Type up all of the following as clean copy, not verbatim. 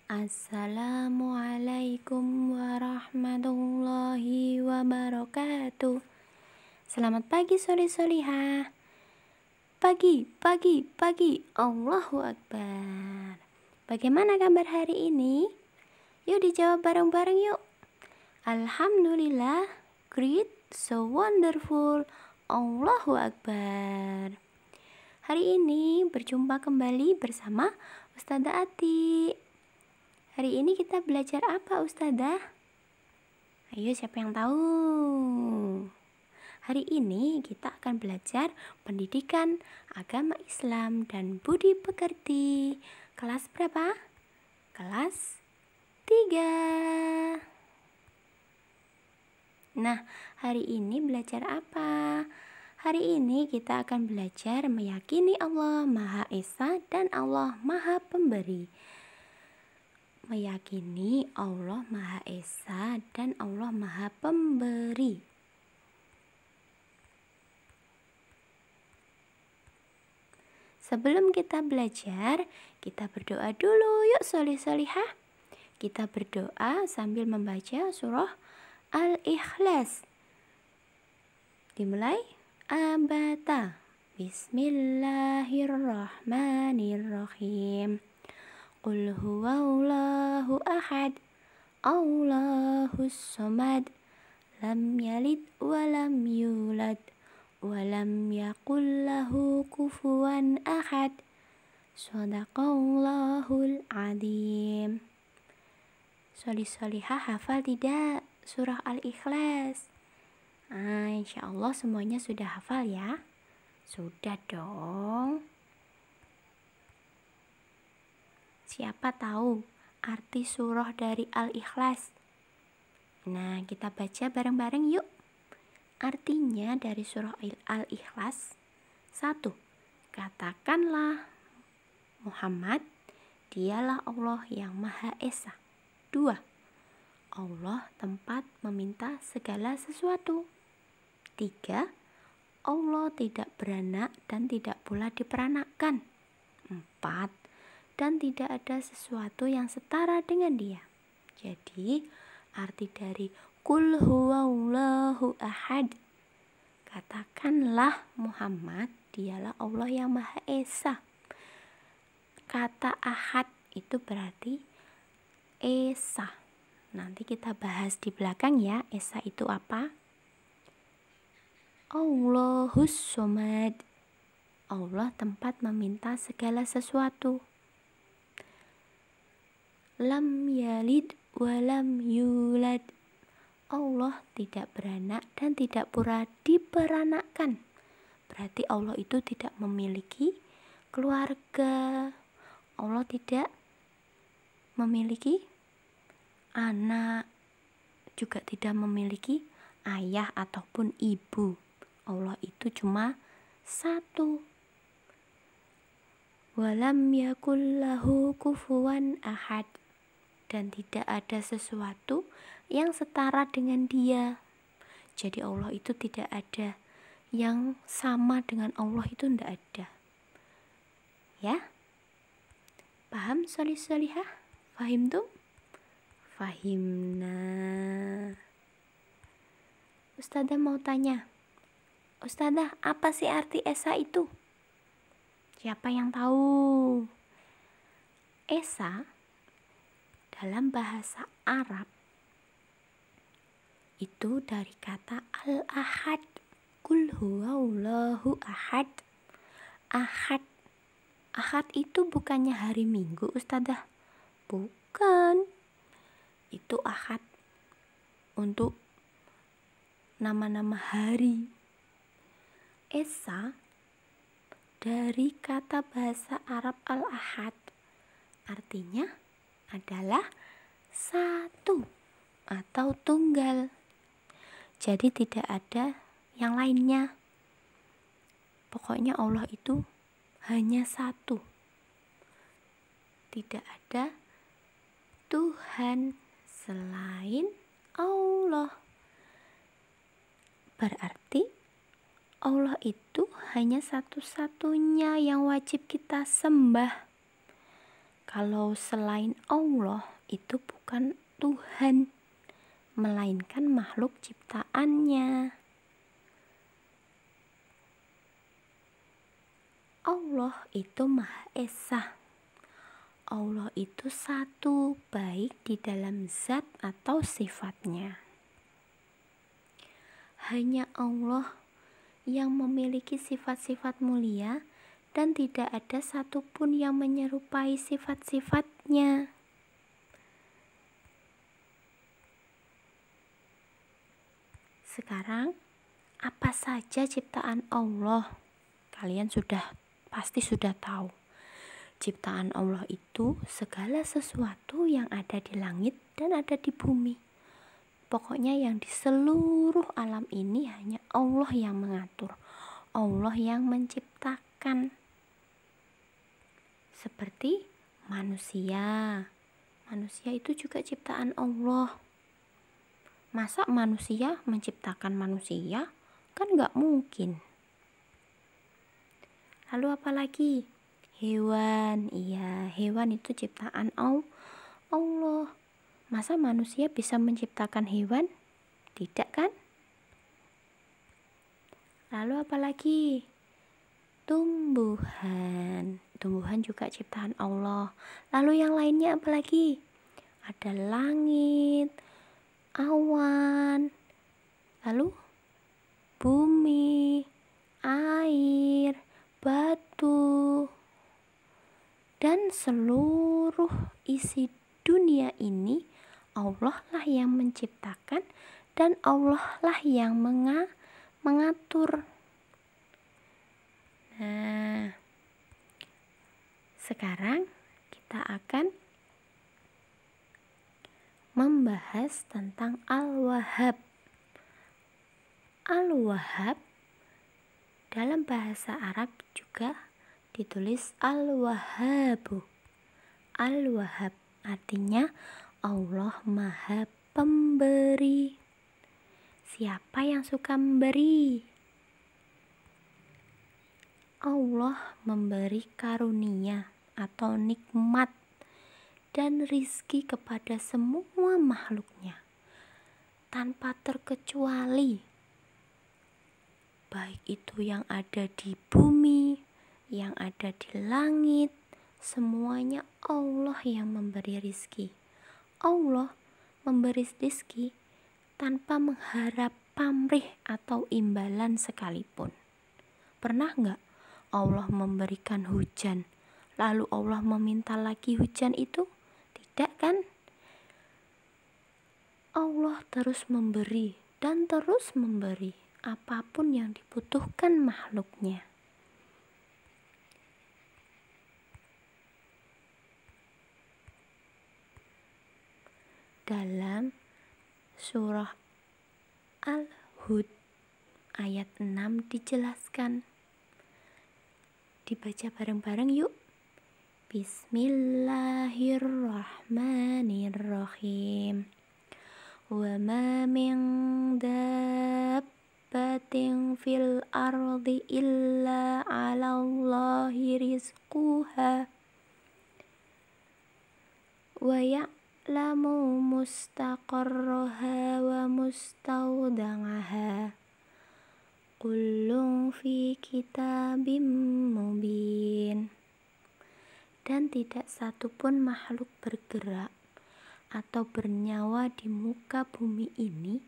Assalamualaikum warahmatullahi wabarakatuh. Selamat pagi sore solihah. Pagi, pagi, pagi. Allahu Akbar. Bagaimana kabar hari ini? Yuk dijawab bareng-bareng yuk. Alhamdulillah, great, so wonderful. Allahu Akbar. Hari ini berjumpa kembali bersama Ustazah Ati. Hari ini kita belajar apa Ustazah? Ayo siapa yang tahu? Hari ini kita akan belajar pendidikan agama Islam dan budi pekerti. Kelas berapa? Kelas 3. Nah, hari ini belajar apa? Hari ini kita akan belajar meyakini Allah Maha Esa dan Allah Maha Pemberi. Meyakini Allah Maha Esa dan Allah Maha Pemberi. Sebelum kita belajar, kita berdoa dulu yuk solih-solihah. Kita berdoa sambil membaca surah Al-Ikhlas. Dimulai. Abata. Bismillahirrahmanirrahim. Qul huwallahu ahad. Allahus samad. Lam yalid walam yulad. Walam yakul lahu kufuwan ahad. Shadaqallahul adzim. Solih-solihah hafal tidak surah Al-Ikhlas? Insya Allah semuanya sudah hafal ya? Sudah dong. Siapa tahu arti surah dari Al-Ikhlas? Nah, kita baca bareng-bareng yuk. Artinya dari surah Al-Ikhlas: 1. Katakanlah Muhammad, dialah Allah yang Maha Esa. 2. Allah tempat meminta segala sesuatu. 3. Allah tidak beranak dan tidak pula diperanakkan. 4. Dan tidak ada sesuatu yang setara dengan dia. Jadi, arti dari Qul huwallahu ahad, katakanlah Muhammad, dialah Allah yang Maha Esa. Kata ahad itu berarti Esa. Nanti kita bahas di belakang ya, Esa itu apa? Allahus somad, Allah tempat meminta segala sesuatu. Lam yalid walam yulad, Allah tidak beranak dan tidak pula diperanakkan. Berarti Allah itu tidak memiliki keluarga. Allah tidak memiliki anak, juga tidak memiliki ayah ataupun ibu. Allah itu cuma satu. Walam yakul lahu kufuwan ahad, dan tidak ada sesuatu yang setara dengan dia. Jadi Allah itu tidak ada yang sama dengan Allah, itu tidak ada. Ya? Paham solih-solihah? Fahim tuh? Fahimna. Ustazah mau tanya, Ustazah, apa sih arti Esa itu? Siapa yang tahu? Esa dalam bahasa Arab itu dari kata al-ahad. Qul huwallahu ahad. Ahad. Ahad itu bukannya hari Minggu, Ustazah? Bukan. Itu ahad untuk nama-nama hari. Esa dari kata bahasa Arab al-ahad, artinya adalah satu atau tunggal. Jadi tidak ada yang lainnya. Pokoknya Allah itu hanya satu. Tidak ada Tuhan selain Allah. Berarti Allah itu hanya satu-satunya yang wajib kita sembah. kalau selain Allah itu bukan Tuhan, melainkan makhluk ciptaannya. Allah itu Maha Esa. Allah itu satu, baik di dalam zat atau sifatnya. Hanya Allah yang memiliki sifat-sifat mulia dan tidak ada satupun yang menyerupai sifat-sifatnya. Sekarang, apa saja ciptaan Allah? Kalian pasti sudah tahu. Ciptaan Allah itu segala sesuatu yang ada di langit dan ada di bumi. Pokoknya yang di seluruh alam ini hanya Allah yang mengatur, Allah yang menciptakan. Seperti manusia. Manusia itu juga ciptaan Allah. Masa manusia menciptakan manusia? Kan gak mungkin. Lalu apa lagi? Hewan. Iya, hewan itu ciptaan Allah. Masa manusia bisa menciptakan hewan? Tidak kan? Lalu apa lagi? Tumbuhan. Tumbuhan juga ciptaan Allah. Lalu yang lainnya apa lagi? Ada langit, awan, lalu bumi, air, batu, dan seluruh isi dunia ini Allah lah yang menciptakan dan Allah lah yang mengatur. Nah, sekarang kita akan membahas tentang Al-Wahhab. Al-Wahhab dalam bahasa Arab juga ditulis Al-Wahhabu. Al-Wahhab artinya Allah Maha Pemberi. Siapa yang suka memberi? Allah memberi karunia atau nikmat dan rizki kepada semua makhluknya tanpa terkecuali, baik itu yang ada di bumi, yang ada di langit, semuanya Allah yang memberi rizki. Allah memberi rizki tanpa mengharap pamrih atau imbalan sekalipun. Pernah nggak Allah memberikan hujan, lalu Allah meminta lagi hujan itu? Tidak kan? Allah terus memberi dan terus memberi apapun yang dibutuhkan makhluknya. Dalam surah Al-Hud ayat 6 dijelaskan. Dibaca bareng-bareng yuk. Bismillahirrahmanirrahim. Wa ma min dabbatin fil ardi illa 'alallahi rizquha wa ya'lamu mustaqarraha wa mustawda'aha kullun fi kitabim mubin. Dan tidak satupun makhluk bergerak atau bernyawa di muka bumi ini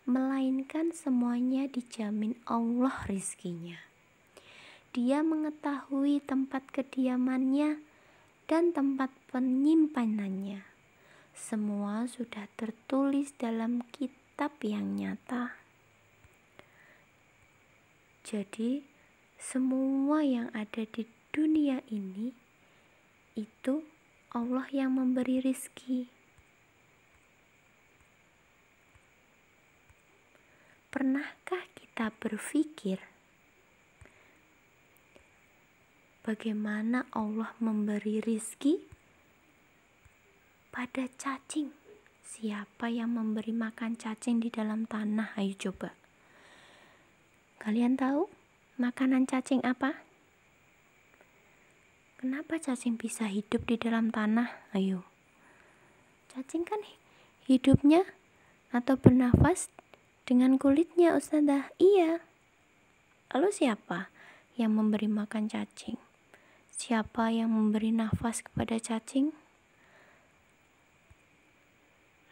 melainkan semuanya dijamin Allah rizkinya. Dia mengetahui tempat kediamannya dan tempat penyimpanannya. Semua sudah tertulis dalam kitab yang nyata. Jadi, semua yang ada di dunia ini itu Allah yang memberi rizki. Pernahkah kita berpikir bagaimana Allah memberi rizki pada cacing? Siapa yang memberi makan cacing di dalam tanah? Ayo coba. Kalian tahu makanan cacing apa? Kenapa cacing bisa hidup di dalam tanah? Ayo. Cacing kan hidupnya atau bernafas dengan kulitnya, Ustazah. Iya. Lalu siapa yang memberi makan cacing? Siapa yang memberi nafas kepada cacing?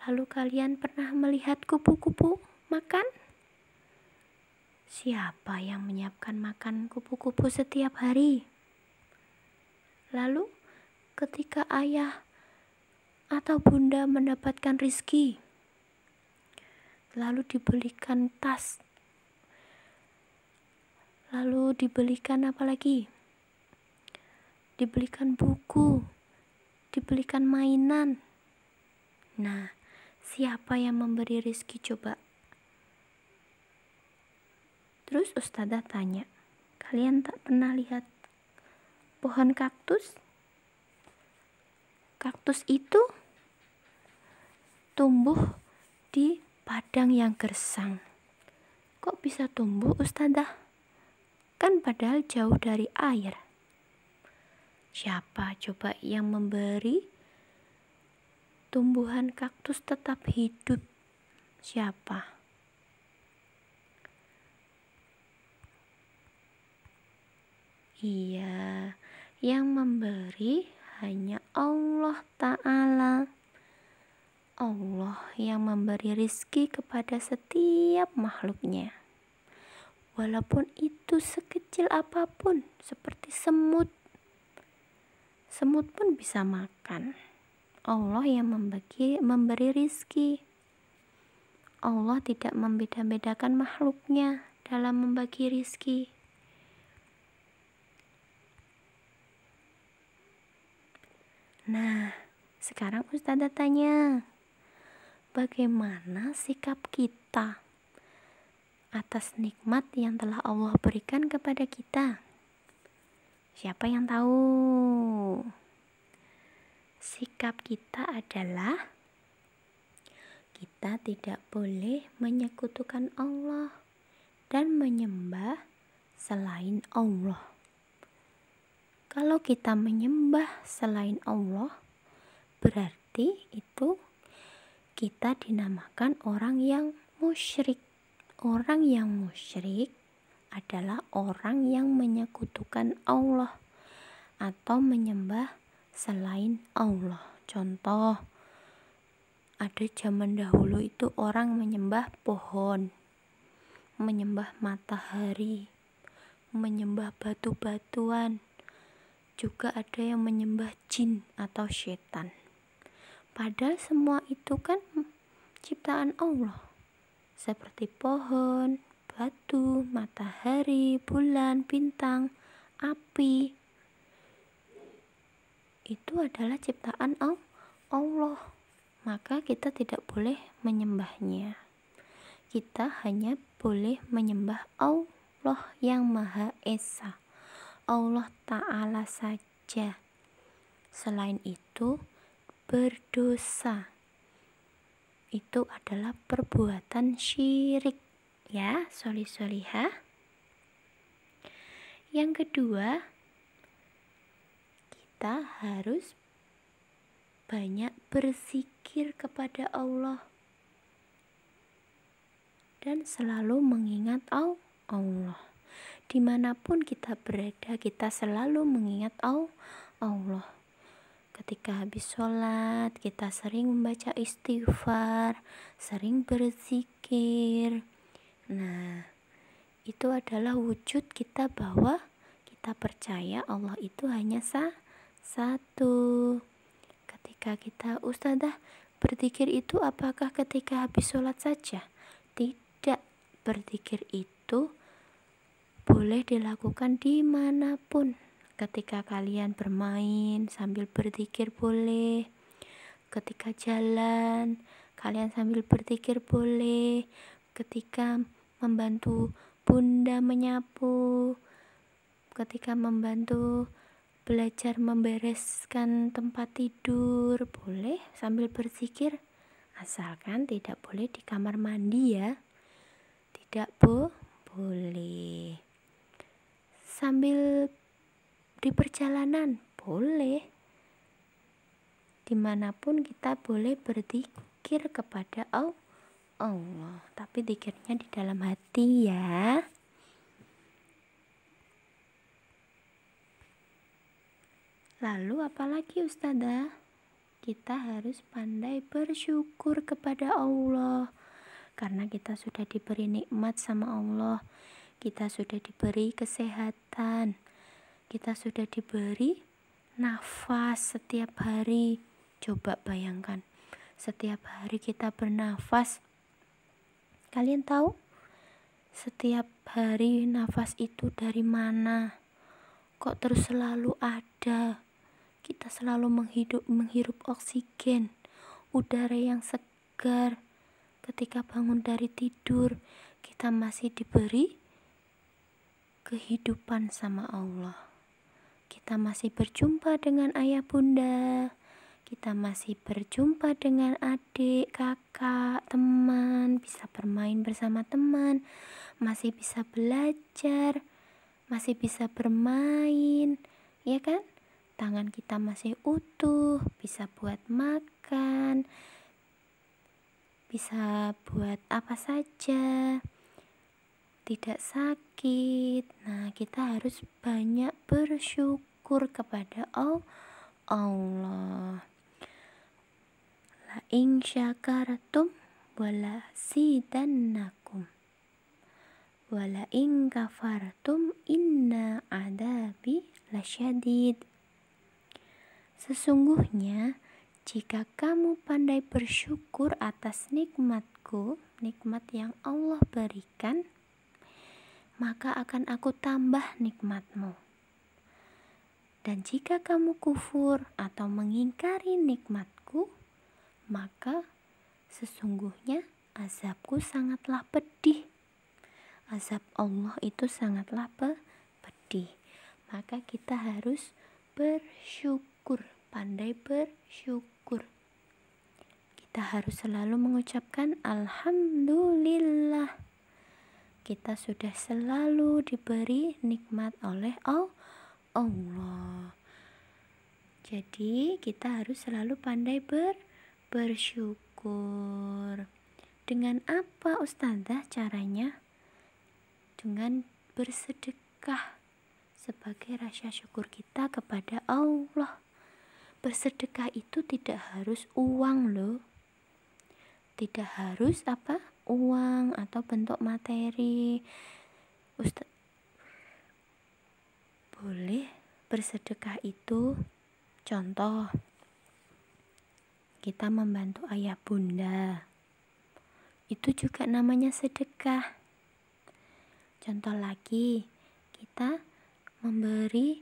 Lalu kalian pernah melihat kupu-kupu makan? Siapa yang menyiapkan makan kupu-kupu setiap hari? Lalu ketika ayah atau bunda mendapatkan rizki, lalu dibelikan tas, lalu dibelikan apa lagi? Dibelikan buku, dibelikan mainan. Nah, siapa yang memberi rizki coba? Terus Ustazah tanya, kalian tak pernah lihat pohon kaktus? Kaktus itu tumbuh di padang yang gersang. Kok bisa tumbuh, Ustazah? Kan padahal jauh dari air. Siapa coba yang memberi tumbuhan kaktus tetap hidup? Siapa? Iya, yang memberi hanya Allah Ta'ala. Allah yang memberi rizki kepada setiap makhluknya. Walaupun itu sekecil apapun, seperti semut. Semut pun bisa makan. Allah yang memberi rizki. Allah tidak membeda-bedakan makhluknya dalam membagi rizki. Nah, sekarang Ustazah tanya, bagaimana sikap kita atas nikmat yang telah Allah berikan kepada kita? Siapa yang tahu? Sikap kita adalah kita tidak boleh menyekutukan Allah dan menyembah selain Allah. Kalau kita menyembah selain Allah, berarti itu kita dinamakan orang yang musyrik. Orang yang musyrik adalah orang yang menyekutukan Allah atau menyembah selain Allah. Contoh, ada zaman dahulu itu orang menyembah pohon, menyembah matahari, menyembah batu-batuan. Juga ada yang menyembah jin atau setan. Padahal semua itu kan ciptaan Allah. Seperti pohon, batu, matahari, bulan, bintang, api. Itu adalah ciptaan Allah. Maka kita tidak boleh menyembahnya. Kita hanya boleh menyembah Allah yang Maha Esa, Allah Ta'ala saja. Selain itu berdosa. Itu adalah perbuatan syirik, ya, solih-solihah. Yang kedua, kita harus banyak berzikir kepada Allah dan selalu mengingat Allah. Dimanapun kita berada, kita selalu mengingat Allah. Ketika habis sholat, kita sering membaca istighfar, sering berzikir. Nah, itu adalah wujud kita bahwa kita percaya Allah itu hanya satu. Ketika kita, Ustazah, berzikir itu apakah ketika habis sholat saja? Tidak, berzikir itu boleh dilakukan dimanapun. Ketika kalian bermain sambil berzikir boleh. Ketika jalan kalian sambil berzikir boleh. Ketika membantu bunda menyapu, ketika membantu belajar membereskan tempat tidur boleh sambil berzikir. Asalkan tidak boleh di kamar mandi, ya. Tidak boleh. Sambil di perjalanan boleh. Dimanapun kita boleh berzikir kepada Allah, tapi zikirnya di dalam hati ya. Lalu apalagi Ustazah? Kita harus pandai bersyukur kepada Allah, karena kita sudah diberi nikmat sama Allah. Kita sudah diberi kesehatan, kita sudah diberi nafas setiap hari. Coba bayangkan, setiap hari kita bernafas. Kalian tahu setiap hari nafas itu dari mana? Kok terus selalu ada? Kita selalu menghirup oksigen, udara yang segar. Ketika bangun dari tidur, kita masih diberi kehidupan sama Allah. Kita masih berjumpa dengan ayah bunda, kita masih berjumpa dengan adik, kakak, teman, bisa bermain bersama teman, masih bisa belajar, masih bisa bermain, ya kan? Tangan kita masih utuh, bisa buat makan, bisa buat apa saja, tidak sakit. Nah, kita harus banyak bersyukur kepada Allah. La in syakartum wala zidannakum wala in kafartum inna adabi lasyadid. Sesungguhnya jika kamu pandai bersyukur atas nikmatku, nikmat yang Allah berikan, maka akan aku tambah nikmatmu. Dan jika kamu kufur atau mengingkari nikmatku, maka sesungguhnya azabku sangatlah pedih. Azab Allah itu sangatlah pedih. Maka kita harus bersyukur, pandai bersyukur. Kita harus selalu mengucapkan alhamdulillah. Kita sudah selalu diberi nikmat oleh Allah. Jadi kita harus selalu pandai bersyukur. Dengan apa Ustazah caranya? Dengan bersedekah sebagai rasa syukur kita kepada Allah. Bersedekah itu tidak harus uang loh. Tidak harus uang atau bentuk materi. Boleh bersedekah itu, contoh kita membantu ayah bunda, itu juga namanya sedekah. Contoh lagi, kita memberi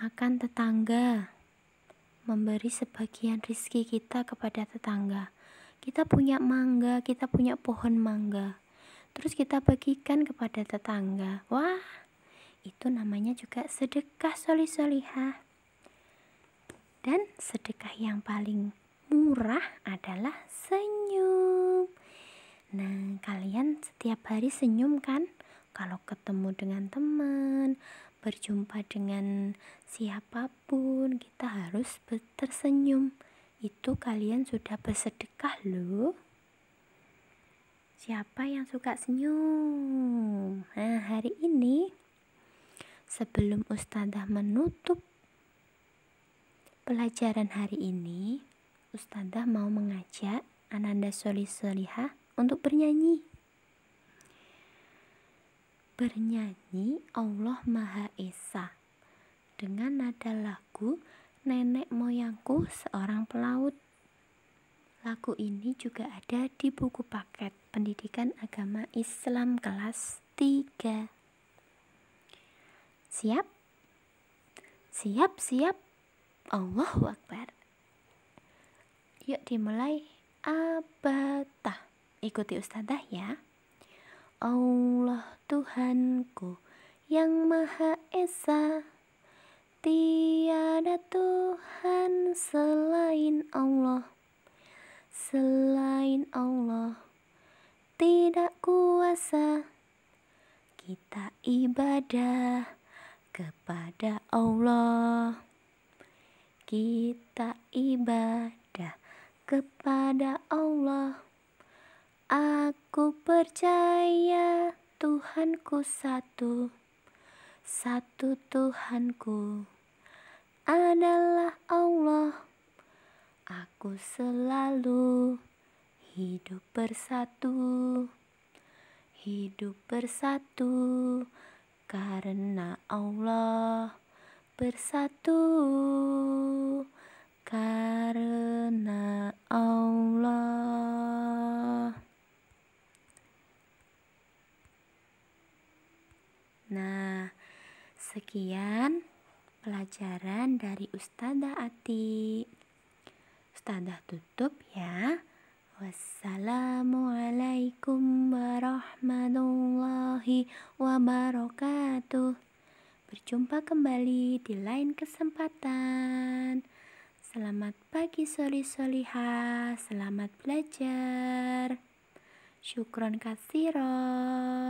makan tetangga, memberi sebagian rezeki kita kepada tetangga. Kita punya mangga, kita punya pohon mangga, terus kita bagikan kepada tetangga. Wah, itu namanya juga sedekah solih-solihah. Dan sedekah yang paling murah adalah senyum. Nah, kalian setiap hari senyum kan? Kalau ketemu dengan teman, berjumpa dengan siapapun, kita harus tersenyum. Itu kalian sudah bersedekah loh. Siapa yang suka senyum? Nah, hari ini sebelum Ustazah menutup pelajaran hari ini, Ustazah mau mengajak Ananda Solih-Solihah untuk bernyanyi. Bernyanyi Allah Maha Esa dengan nada lagu Nenek Moyangku Seorang Pelaut. Lagu ini juga ada di buku paket Pendidikan Agama Islam kelas 3. Siap? Siap. Allahu Akbar. Yuk dimulai. Abatah. Ikuti Ustazah ya. Allah Tuhanku yang Maha Esa, tiada Tuhan selain Allah. Selain Allah tidak kuasa kita ibadah kepada Allah. kita ibadah kepada Allah. Aku percaya Tuhanku satu, satu Tuhanku adalah Allah. Aku selalu hidup bersatu karena Allah, bersatu karena Allah. Nah, sekian pelajaran dari Ustazah Ati. Ustazah tutup ya. Wassalamualaikum warahmatullahi wabarakatuh. Berjumpa kembali di lain kesempatan. Selamat pagi solihah, selamat belajar. Syukron katsiron.